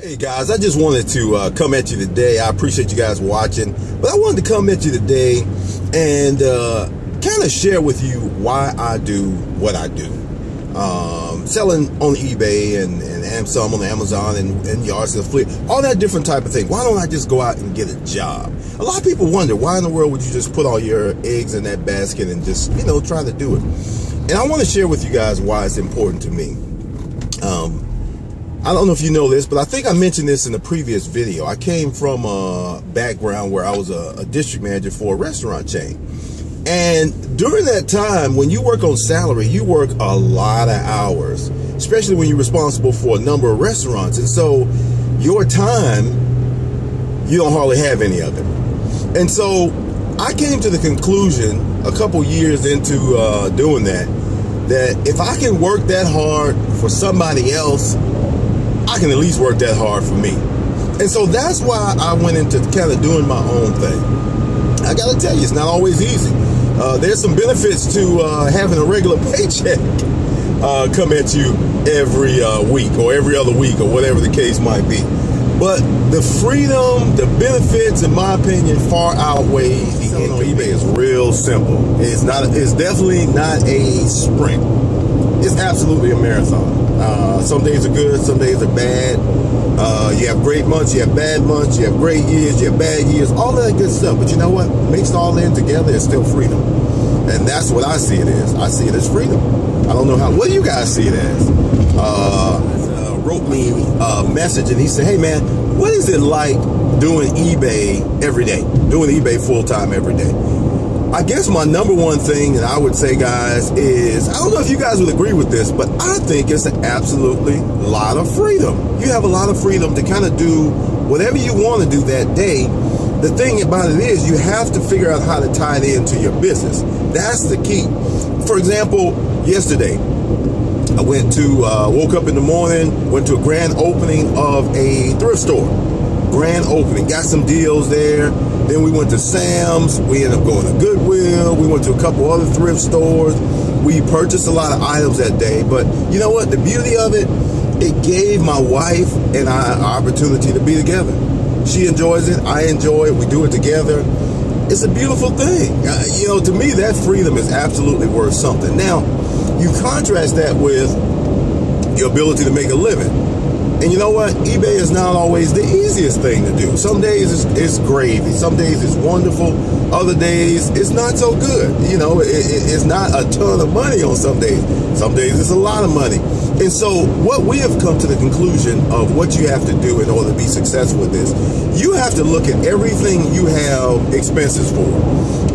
Hey guys, I just wanted to come at you today. I appreciate you guys watching, but I wanted to come at you today and kind of share with you why I do what I do. Selling on eBay and some on Amazon and yards and flea, all that different type of thing. Why don't I just go out and get a job? A lot of people wonder, why in the world would you just put all your eggs in that basket and just, try to do it? And I want to share with you guys why it's important to me. I don't know if you know this, but I think I mentioned this in a previous video. I came from a background where I was a district manager for a restaurant chain. And during that time, when you work on salary, you work a lot of hours, especially when you're responsible for a number of restaurants. And so your time, you don't hardly have any of it. And so I came to the conclusion a couple years into doing that if I can work that hard for somebody else, I can at least work that hard for me. And so that's why I went into kind of doing my own thing. I gotta tell you, it's not always easy. There's some benefits to having a regular paycheck come at you every week or every other week or whatever the case might be. But the freedom, the benefits, in my opinion, far outweigh the income. eBay is real simple. It's definitely not a sprint. It's absolutely a marathon. Some days are good, some days are bad. You have great months, you have bad months, you have great years, you have bad years, all that good stuff. But you know what? Mixed all in together is still freedom. And that's what I see it as. I see it as freedom. I don't know what do you guys see it as? Wrote me a message and he said, hey man, what is it like doing eBay every day? Doing eBay full-time every day? I guess my number one thing that I would say, guys, is, I don't know if you guys would agree with this, but I think it's an absolutely lot of freedom. You have a lot of freedom to kind of do whatever you want to do that day. The thing about it is you have to figure out how to tie it into your business. That's the key. For example, yesterday, I woke up in the morning, went to a grand opening of a thrift store. Grand opening, got some deals there. Then we went to Sam's, we ended up going to Goodwill, we went to a couple other thrift stores. We purchased a lot of items that day, but you know what? The beauty of it, it gave my wife and I an opportunity to be together. She enjoys it, I enjoy it, we do it together. It's a beautiful thing. To me, that freedom is absolutely worth something. Now, you contrast that with your ability to make a living. And you know what? eBay is not always the easiest thing to do. Some days it's gravy. Some days it's wonderful. Other days it's not so good. It's not a ton of money on some days. Some days it's a lot of money. And so what we have come to the conclusion of what you have to do in order to be successful with this, you have to look at everything you have expenses for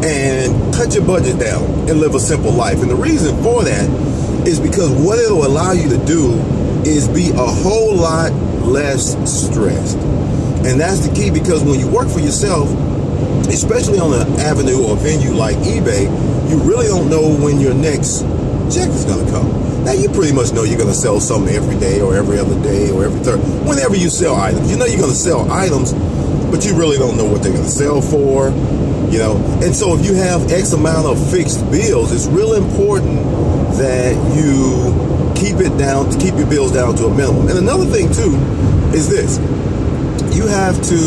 and cut your budget down and live a simple life. And the reason for that is because what it'll allow you to do is be a whole lot less stressed. And that's the key, because when you work for yourself, especially on an avenue or venue like eBay, you really don't know when your next check is going to come. Now, you pretty much know you're going to sell something every day or every other day or every third. Whenever you sell items, you know you're going to sell items, but you really don't know what they're going to sell for, And so if you have X amount of fixed bills, it's real important that you keep your bills down to a minimum. And another thing too is this: you have to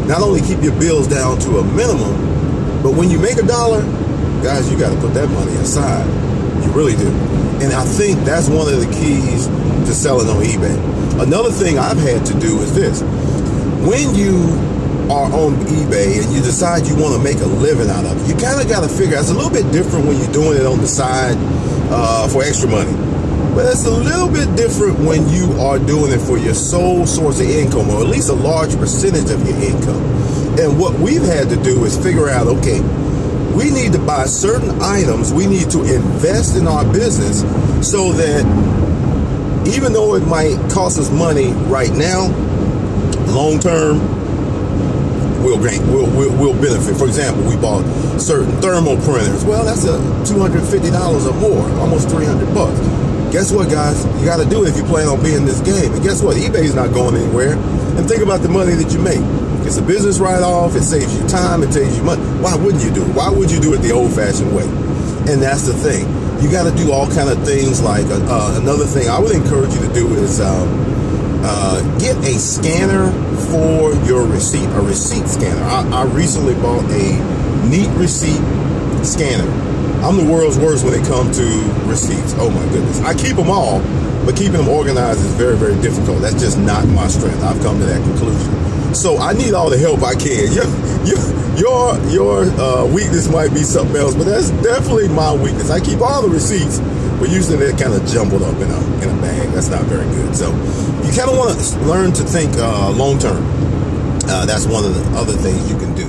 not only keep your bills down to a minimum, but when you make $1, guys, you got to put that money aside. You really do. And I think that's one of the keys to selling on eBay. Another thing I've had to do is this: when you are on eBay and you decide you want to make a living out of it, you kind of got to figure out, it's a little bit different when you're doing it on the side for extra money. But it's a little bit different when you are doing it for your sole source of income, or at least a large percentage of your income. And what we've had to do is figure out, okay, we need to buy certain items, we need to invest in our business so that even though it might cost us money right now, long term, we'll benefit. For example, we bought certain thermal printers. Well, that's $250 or more, almost 300 bucks. Guess what, guys? You got to do it if you plan on being in this game. And guess what? eBay's not going anywhere. And think about the money that you make. It's a business write-off. It saves you time. It saves you money. Why wouldn't you do it? Why would you do it the old-fashioned way? And that's the thing. You got to do all kind of things. Like another thing I would encourage you to do is get a scanner for your receipt, a receipt scanner. I recently bought a neat receipt scanner. I'm the world's worst when it comes to receipts. Oh my goodness. I keep them all, but keeping them organized is very, very difficult. That's just not my strength. I've come to that conclusion. So I need all the help I can. Your weakness might be something else, but that's definitely my weakness. I keep all the receipts, but usually they're kind of jumbled up in a bag. That's not very good. So you kind of want to learn to think long term. That's one of the other things you can do.